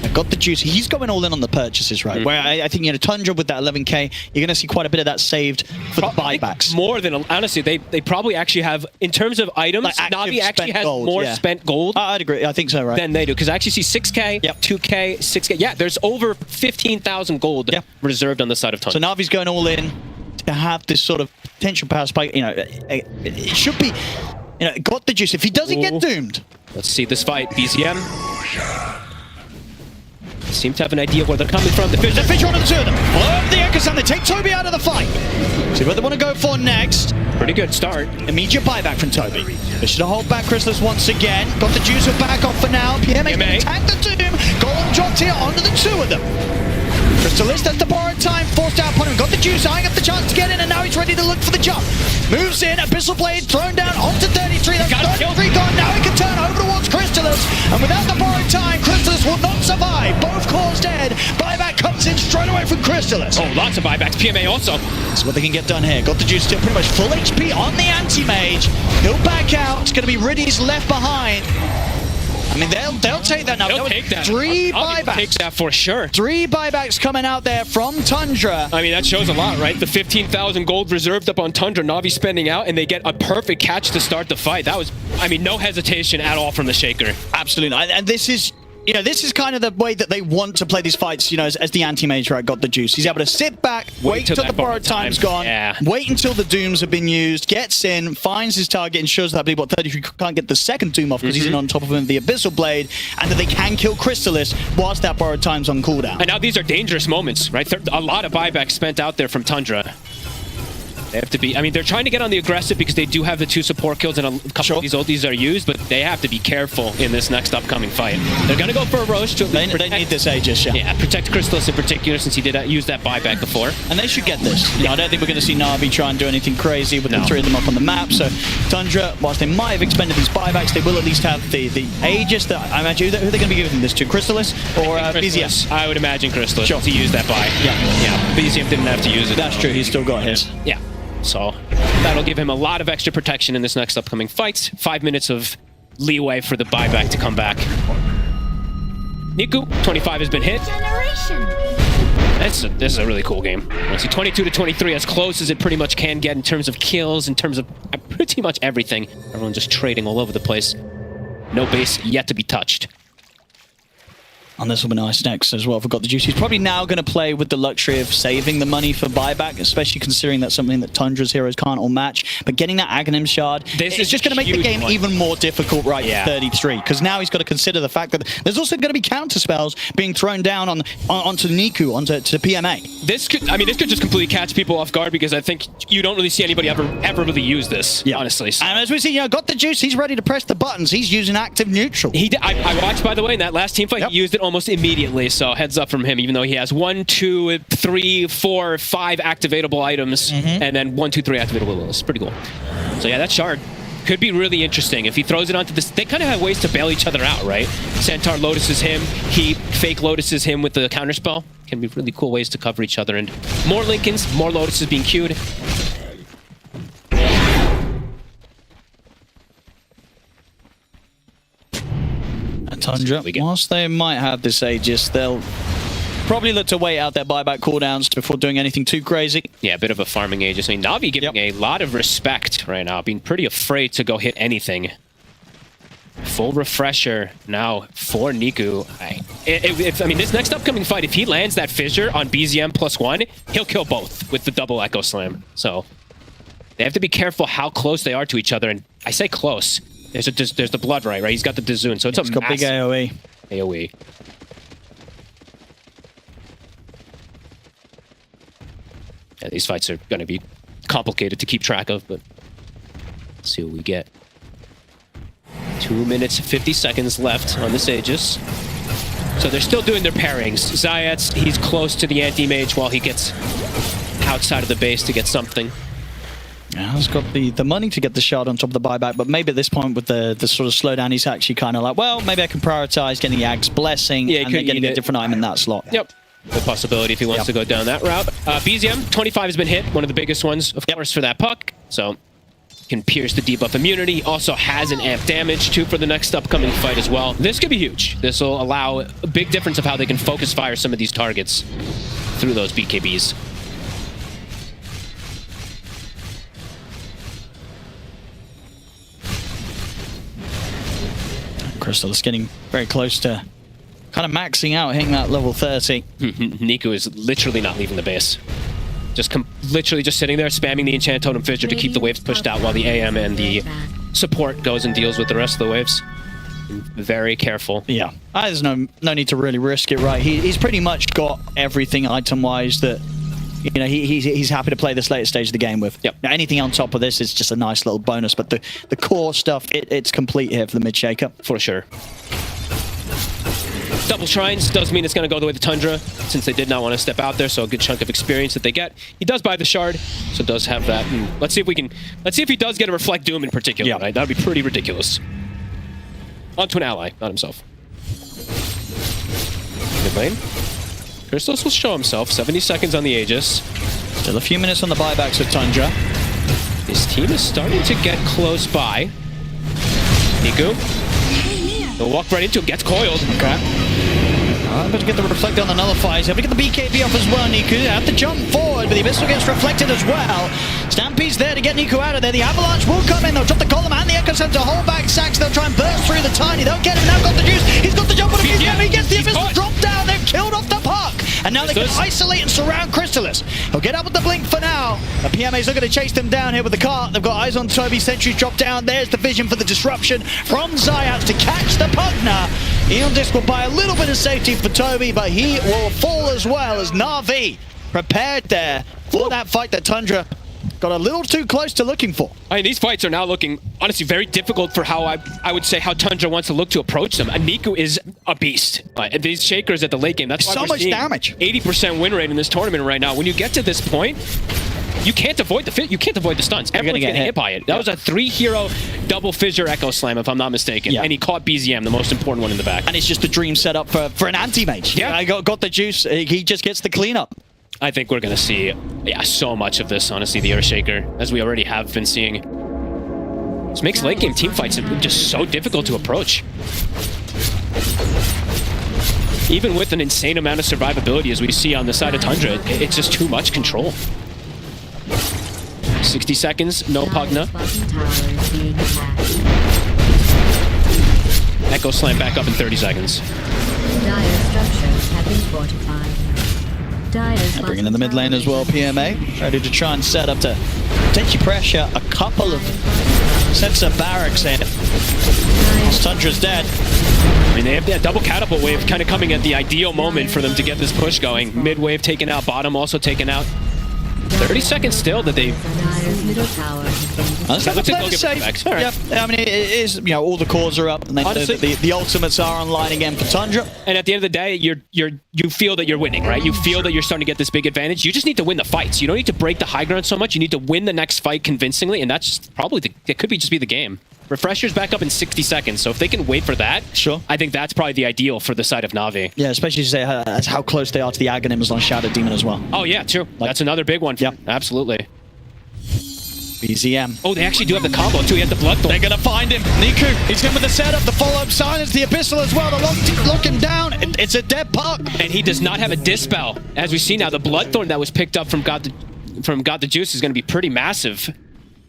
I've got the juice. He's going all in on the purchases, right? Where I think, you know, Tundra with that 11k, you're going to see quite a bit of that saved for the I think buybacks. More than, honestly, they probably actually have, in terms of items, Like active Na'Vi actually spent has gold, more yeah. spent gold I'd agree. I think so, right? than they do. Because I actually see 6k, Yep. 2k, 6k. Yeah, there's over 15,000 gold Yep. reserved on the side of So Tundra. Na'Vi's going all in to have this sort of potential power spike. You know, it should be, you know, got the juice. If he doesn't get Ooh. doomed, Let's see this fight. BZM seem to have an idea where they're coming from. there's a fish on the two of them. Blow up the Echo Sound. They take Toby out of the fight. See what they want to go for next. Pretty good start. Immediate buyback from Toby. They should hold back Chrysalis once again. Got the juice back off for now. PMA can attack the Doom. Golem dropped here onto the two of them. Chrysalis, that's the borrowed time, forced out upon him. Got the juice, eyeing up the chance to get in, and now he's ready to look for the jump. Moves in, Abyssal Blade thrown down onto 33. That's Got him 33 gone. Now he can turn over towards Chrysalis. And without the borrowed time, Chrysalis will not survive. Both cores dead. Buyback comes in straight away from Chrysalis. Oh, lots of buybacks. PMA also. That's what they can get done here. Got the juice still pretty much full HP on the anti-mage. He'll back out. It's going to be Riddy's left behind. I mean, they'll take that now. They'll That was take that. Three I'll buybacks. take that for sure. 3 buybacks coming out there from Tundra. I mean, that shows a lot, right? The 15,000 gold reserved up on Tundra, Na'Vi spending out, and they get a perfect catch to start the fight. That was, I mean, no hesitation at all from the Shaker. Absolutely. And this is, you know, this is kind of the way that they want to play these fights, you know, as the anti-mage, right, got the juice. He's able to sit back, wait till till the that borrowed borrowed time. time's gone, Yeah. wait until the dooms have been used, gets in, finds his target, ensures that I believe, 33 can't get the second doom off because he's in on top of him with the Abyssal Blade, and that they can kill Chrysalis whilst that borrowed time's on cooldown. And now these are dangerous moments, right? A lot of buybacks spent out there from Tundra. They have to be, I mean, they're trying to get on the aggressive because they do have the 2 support kills and a couple of these ultis are used, but they have to be careful in this next upcoming fight. They're going to go for a Roche to They need this Aegis, Yeah, protect Chrysalis in particular since he did use that buyback before. And they should get this. You know, I don't think we're going to see Na'Vi try and do anything crazy with the 3 of them up on the map. So Tundra, whilst they might have expended these buybacks, they will at least have the Aegis. That I imagine who they're going to be giving this to, Chrysalis or Chrysalis. BZM? I would imagine Chrysalis Sure. to use that buy. Yeah. BZM didn't have to use it. That's true. He's still got his. Yeah. So that'll give him a lot of extra protection in this next upcoming fight. 5 minutes of leeway for the buyback to come back. Niku, 25 has been hit. Generation. This is a really cool game. See, 22 to 23, as close as it pretty much can get in terms of kills, in terms of pretty much everything. Everyone just trading all over the place. No base yet to be touched. And this will be nice next as well. Forgot the juice. He's probably now going to play with the luxury of saving the money for buyback, especially considering that's something that Tundra's heroes can't all match. But getting that Aghanim shard, This it's is just going to make the huge game one. even more difficult, right? Yeah. 33, because now he's got to consider the fact that there's also going to be counter spells being thrown down onto Niku, onto PMA. This could just completely catch people off guard because I think you don't really see anybody ever really use this, honestly. And as we see, you know, got the juice. He's ready to press the buttons. He's using active neutral. He did, I watched, by the way, in that last team fight, he used it almost immediately, so heads up from him, even though he has 1, 2, 3, 4, 5 activatable items, and then 1, 2, 3 activatable wills. Pretty cool. So yeah, that shard could be really interesting. If he throws it onto this, they kind of have ways to bail each other out, right? Centaur lotuses him, he fake lotuses him with the counterspell. Can be really cool ways to cover each other, and more Lincolns, more lotuses being queued. Tundra, whilst they might have this Aegis, they'll Probably look to wait out their buyback cooldowns before doing anything too crazy. Yeah, a bit of a farming Aegis. I mean, Na'Vi giving a lot of respect right now, being pretty afraid to go hit anything. Full refresher now for Niku. I mean, this next upcoming fight, if he lands that fissure on BZM +1, he'll kill both with the double Echo Slam. So they have to be careful how close they are to each other. And I say close. There's the blood right? He's got the Dazoon, so it's He's got big AoE. AoE. Yeah, these fights are going to be complicated to keep track of, but let's see what we get. 2 minutes, 50 seconds left on this Aegis. So they're still doing their pairings. Zayats, he's close to the anti-mage while he gets outside of the base to get something. Yeah, he's got the money to get the shard on top of the buyback, but maybe at this point with the sort of slowdown, he's actually kind of like, well, maybe I can prioritize getting the Ag's Blessing and then getting a different item in that slot. Yep. The possibility if he wants to go down that route. BZM, 25 has been hit, one of the biggest ones, of course, for that puck. So can pierce the debuff immunity. Also has an amp damage too for the next upcoming fight as well. This could be huge. This will allow a big difference of how they can focus fire some of these targets through those BKBs. Crystal is getting very close to kind of maxing out, hitting that level 30. Niku is literally not leaving the base. Just literally just sitting there, spamming the Enchant Totem Fissure to keep the waves pushed out while the AM and the support goes and deals with the rest of the waves. Very careful. Yeah, there's no need to really risk it, right? He's pretty much got everything item-wise that, you know, he's happy to play this later stage of the game with. Yep. Now, anything on top of this is just a nice little bonus, but the core stuff, it's complete here for the mid-shaker. For sure. Double Shrines does mean it's going to go the way of the Tundra, since they did not want to step out there, so a good chunk of experience that they get. He does buy the Shard, so does have that. And let's see if he does get a Reflect Doom in particular, right? That would be pretty ridiculous. Onto an ally, not himself. Mid lane. Crystallis will show himself, 70 seconds on the Aegis. Still a few minutes on the buybacks of Tundra. His team is starting to get close by. Niku. He'll walk right into him, gets coiled. Okay. But to get the reflect on the nullifiers. He'll get the BKB off as well, Niku. Have to jump forward, but the Abyssal gets reflected as well. Stampede's there to get Niku out of there. The Avalanche will come in. They'll drop the column and the Echo Center. Hold back Sax. They'll try and burst through the Tiny. They'll get him. Now got the juice. He's got the jump on the BKB. He gets the Abyssal drop down. They've killed off the puck. And now they can isolate and surround Crystallis. He'll get up with the blink for now. The PMA's looking to chase them down here with the cart. They've got eyes on Toby. Sentries drop down. There's the vision for the disruption from Zayats to catch the puck now. Eon Disc will buy a little bit of safety for Toby, but he will fall as well as Na'Vi prepared there for that fight that Tundra got a little too close to looking for. I mean, these fights are now looking, honestly, very difficult for how I would say how Tundra wants to look to approach them. Niku is a beast. These Shakers at the late game, that's why so much damage. 80% win rate in this tournament right now. When you get to this point, you can't avoid the stuns. Everyone's getting hit by it. That was a 3-hero double Fissure Echo Slam, if I'm not mistaken. And he caught BZM, the most important one in the back. And it's just a dream setup for an anti-mage. Yeah, I got the juice. He just gets the cleanup. I think we're going to see, so much of this, honestly, the Earthshaker, as we already have been seeing. This makes late game team fights just so difficult to approach. Even with an insane amount of survivability, as we see on the side of Tundra, it's just too much control. 60 seconds, no Pugna. Echo Slam back up in 30 seconds. Dire structures have been fortified. Bringing in the mid lane as well, PMA. Ready to try and set up to potentially pressure a couple of sets of barracks here. Tundra's dead. I mean, they have that double catapult wave kind of coming at the ideal moment for them to get this push going. Mid wave taken out, bottom also taken out. 30 seconds still that they... Let's have a play safe. Right. Yeah, I mean, it is, all the cores are up, and then honestly, the ultimates are online again for Tundra. And at the end of the day, you feel that you're winning, right? You feel that you're starting to get this big advantage. You just need to win the fights. You don't need to break the high ground so much. You need to win the next fight convincingly, and that's just probably it could just be the game. Refresher's back up in 60 seconds, so if they can wait for that, I think that's probably the ideal for the side of Na'Vi. Yeah, especially to say how close they are to the Aghanims on Shadow Demon as well. Oh yeah, true. That's another big one. Yeah, absolutely. BZM. Oh, they actually do have the combo too. He has the Bloodthorn. They're going to find him. Niku, he's in with the setup, the follow-up silence, the Abyssal as well. They lock him down. It's a dead puck. And he does not have a Dispel. As we see now, the Bloodthorn that was picked up from Got the Juice is going to be pretty massive.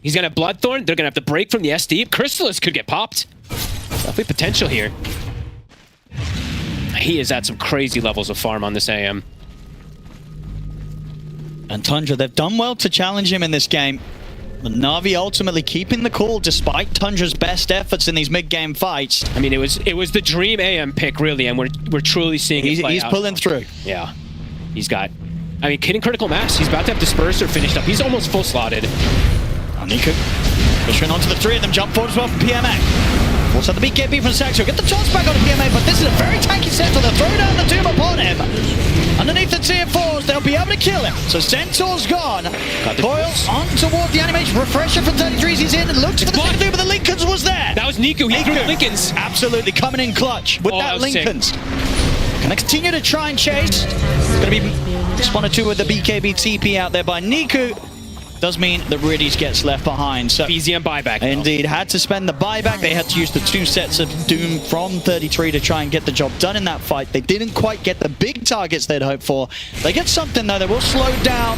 He's going to have Bloodthorn. They're going to have to break from the SD. Crystallis could get popped. Definitely potential here. He is at some crazy levels of farm on this AM. And Tundra, they've done well to challenge him in this game. But Na'Vi ultimately keeping the call despite Tundra's best efforts in these mid-game fights. I mean, it was the dream AM pick, really, and we're truly seeing it play He's out. pulling through. Yeah. He's got... I mean, hitting critical mass. He's about to have Disperser finished up. He's almost full slotted. Niku pushing onto the three of them. Jump forward as well from PMA. Also the BKB from Saxo. Get the toss back on the PMA, but this is a very tanky Centaur. They'll throw down the Doom upon him. Underneath the tier 4s, they'll be able to kill him. So Centaur's gone. Coil on toward the animation. Refresher from 33s. He's in and looks for the Doom, but the Lincolns was there. That was Niku. He threw Lincolns. Absolutely coming in clutch with that Lincolns. Gonna continue to try and chase. Gonna be spawn or two with the BKB TP out there by Niku. Does mean that Riddies gets left behind. So BZM buyback. Indeed, had to spend the buyback. They had to use the 2 sets of Doom from 33 to try and get the job done in that fight. They didn't quite get the big targets they'd hoped for. They get something though that will slow down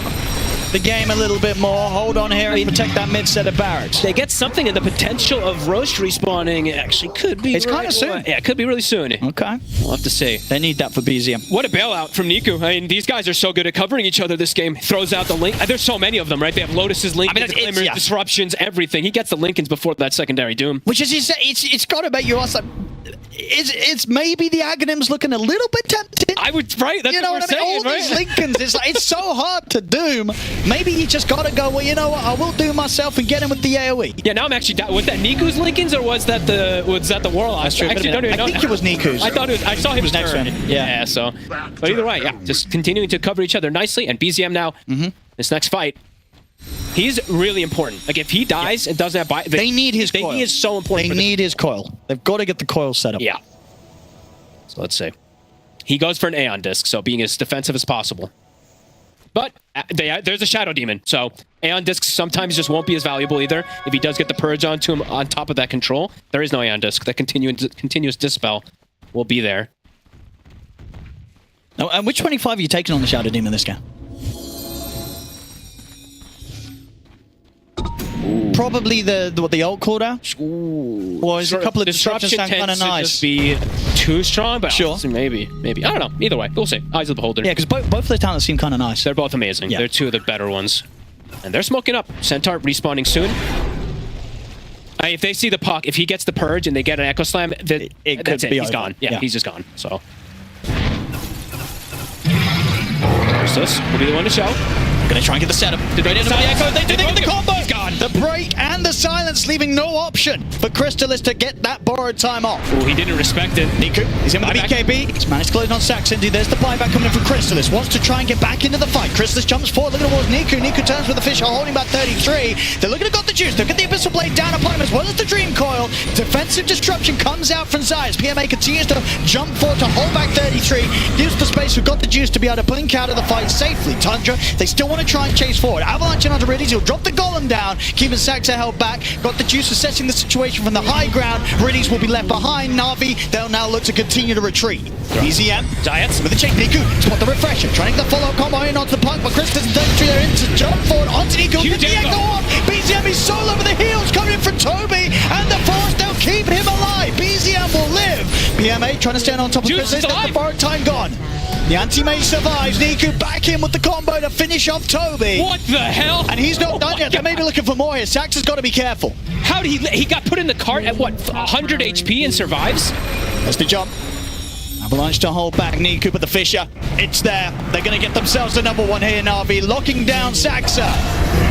the game a little bit more. Hold on here and protect that mid set of barracks. They get something, and the potential of Roast respawning actually could be... It's kind of soon. Yeah, it could be really soon. Okay. We'll have to see. They need that for BZM. What a bailout from Niku. I mean, these guys are so good at covering each other this game. Throws out the Link. There's so many of them, right? They have Lotus's, Lincolns, Glimmers, Disruptions, everything. He gets the Lincolns before that secondary Doom. Which is, it's got to make you ask, like, it's maybe the Aghanim's looking a little bit tempted. I would, right? That's you know what I mean? saying, All right? these Lincolns, it's so hard to Doom. Maybe you just got to go, well, you know what? I will Doom myself and get him with the AoE. Yeah, now I'm actually down. Was that Niku's Lincolns or was that the Warlock? That's true. I actually don't even know. I think it was Niku's. I thought it was. I saw him was next turn. round. Yeah. So, but either way, yeah, just continuing to cover each other nicely. And BZM now, this next fight, he's really important. Like if he dies and doesn't have they need his coil. He is so important. They need his coil. They've got to get the coil set up. Yeah. So let's see. He goes for an Aeon Disc, so being as defensive as possible. But there's a Shadow Demon, so Aeon Discs sometimes just won't be as valuable either. If he does get the Purge onto him on top of that control, there is no Aeon Disc. That continuous Dispel will be there. Now, and which 25 are you taking on the Shadow Demon this game? Probably the ult cooldown. Well, there's a couple of disruptions sound kind of nice. Just be too strong, but sure, maybe. I don't know. Either way, we'll see. Eyes of the Beholder. Yeah, because both of their talents seem kind of nice. They're both amazing. Yeah. They're two of the better ones, and they're smoking up. Centaur respawning soon. If they see the puck, if he gets the Purge and they get an Echo Slam, that's it. He's gone. Yeah, he's just gone. So. This will be the one to show. Gonna try and get the setup. Did they get the Echo? They do get the combo. He's gone. The break and the silence, leaving no option for Crystallis to get that borrowed time off. Oh, he didn't respect it. Niku, he's in with the BKB. He's managed to close on Saxon. There's the buyback coming in from Crystallis. Wants to try and get back into the fight. Crystallis jumps forward, looking towards Niku. Niku turns with the fish, holding about 33. They're looking to got the juice. They'll get the Abyssal Blade down upon him as well as the Dream Coil. Defensive disruption comes out from Zayas. PMA continues to jump forward to hold back 33. Use the space. We've got the juice to be able to blink out of the fight safely. Tundra, they still want to try and chase forward. Avalanche onto Riddies. He'll drop the Golem down, keeping Saxo held back. Got the juice assessing the situation from the high ground. Riddies will be left behind. Na'Vi, they'll now look to continue to retreat. BZM, Zayas with the chain. Niku, spot the refresher. Trying to get the follow-up combo in onto the puck, but Chris doesn't they're in to jump forward onto Niku. Get the echo off. BZM is solo over the heels, coming in from Toby, and the Force, they'll keep him alive. BZM will live. PMA trying to stand on top of Chris. That's the borrowed time gone. The anti-mage survives. Niku back in with the combo to finish off Toby. What the hell? And he's not done yet. They may be looking for more here. Sax has got to be careful. How did he got put in the cart at what, 100 HP and survives? That's the jump. Avalanche to hold back Niku, but the Fisher, it's there. They're going to get themselves another one here, Na'Vi, locking down Saxa.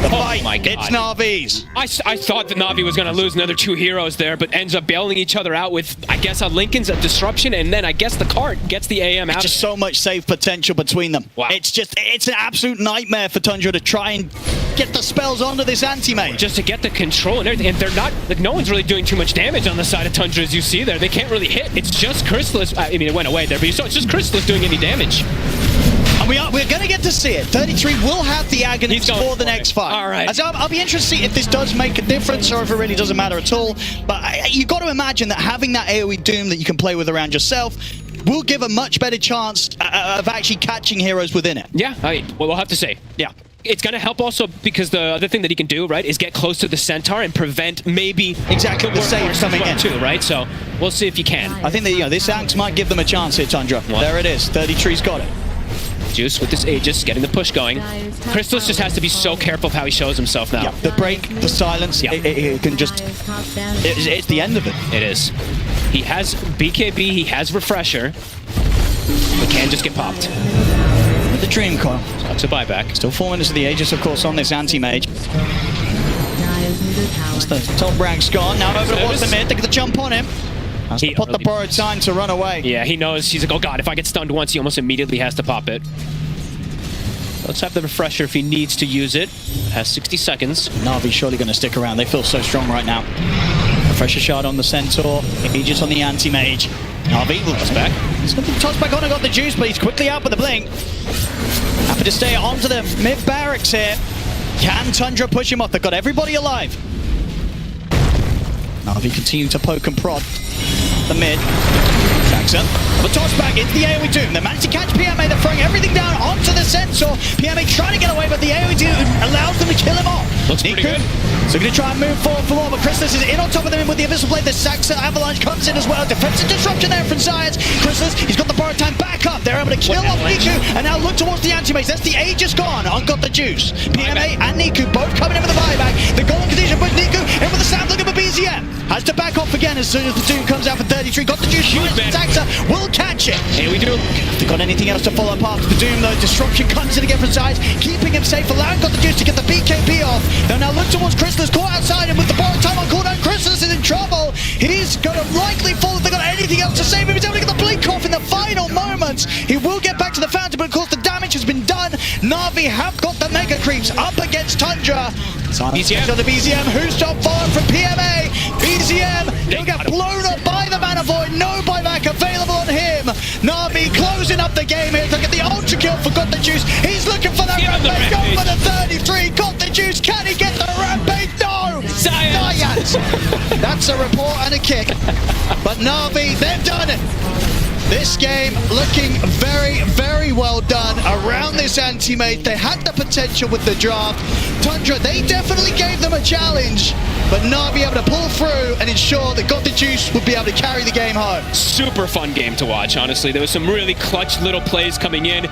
The fight, my God. It's Na'Vi's. I thought that Na'Vi was going to lose another two heroes there, but ends up bailing each other out with, I guess, a Lincoln's a disruption, and then I guess the cart gets the AM out. Just so much save potential between them. Wow. It's an absolute nightmare for Tundra to try and get the spells onto this anti-mage. Just to get the control and everything, and they're not, like, no one's really doing too much damage on the side of Tundra, as you see there. They can't really hit. It's just Crystallis. I mean, it went away there, but you saw it's just Crystallis doing any damage. And we're going to get to see it. 33 will have the Aghanim He's going for the for next it. fight. All right. As I'll be interested to see if this does make a difference or if it really doesn't matter at all. But you got to imagine that having that AoE Doom that you can play with around yourself will give a much better chance of actually catching heroes within it. Yeah, well, we'll have to say. Yeah. It's going to help also because the other thing that he can do, right, is get close to the Centaur and prevent maybe Exactly, the save workhorse coming as well in. too, right? So we'll see if you can. I think that this axe might give them a chance here, Tundra. There it is. 33's got it. Juice with this Aegis, getting the push going. Crystallis just has to be so careful of how he shows himself now. Yeah, the break, the silence, Yeah. it can just... Dire's top down. It's the end of it. It is. He has BKB, he has Refresher. But can just get popped. With the Dream Coil. Sucks a buyback. Still 4 minutes of the Aegis, of course, on this anti-mage. Dire's middle tower. The top rank's gone. Now over towards the mid. They get the jump on him. Has to He- put the borrowed time to run away. Yeah, he knows. He's like, oh god, if I get stunned once, he almost immediately has to pop it. Let's have the Refresher if he needs to use it. Has 60 seconds. Na'Vi's surely going to stick around. They feel so strong right now. Refresher shard on the Centaur. Aegis on the anti-mage. Na'Vi will toss back. He's going to toss back on and got the juice, but he's quickly out with the blink. Happy to stay onto the mid barracks here. Can Tundra push him off? They've got everybody alive. Na'Vi continue to poke and prod. The mid. Jackson. The toss back into the AoE Doom. They managed to catch PMA. They're throwing everything down onto the Centaur. PMA trying to get away, but the AoE Doom allows them to kill him off. Looks pretty good. So going to try and move forward for more, but Crystallis is in on top of them with the Abyssal Blade. The Saxa Avalanche comes in as well. Defensive disruption there from Science. Crystallis, he's got the borrowed time back up. They're able to kill off Avalanche? Niku and now look towards the anti-mace. That's the Aegis gone. On got the juice. PMA and Niku both coming in with the buyback. The golden condition puts Niku in with the stab. Looking for BZM. Has to back off again as soon as the Doom comes out for 33. Got the juice. man. Saxa will catch it. Here we do. If they got anything else to follow up after the Doom, though, Disruption comes in again from sides, keeping him safe. Allowing got the juice to get the BKB off. They'll now look towards Crystallis, caught outside him with the borrowed time on cooldown. Crystallis is in trouble. He's going to likely fall if they got anything else to save him. He's able to get the blink off in the final moments. He will get back to the fountain, but of course the damage has been done. Na'Vi have got the Mega Creeps up against Tundra. BZM. On the BZM, who's top forward from PMA? BZM, he'll get blown up by the Mana Void. No buyback available on him. Na'Vi closing up the game here. Look at the ultra kill for Got the Juice. He's looking for that Get on the rampage. Go rampage. for the 33. Got the Juice. Can he get the rampage? No. Science. That's a report and a kick. But Na'Vi, they've done it. This game looking very, very well done around this anti-mate. They had the potential with the draft. Tundra, they definitely gave them a challenge, but Na'Vi able to pull through and ensure that Got the Juice would be able to carry the game home. Super fun game to watch, honestly. There was some really clutch little plays coming in.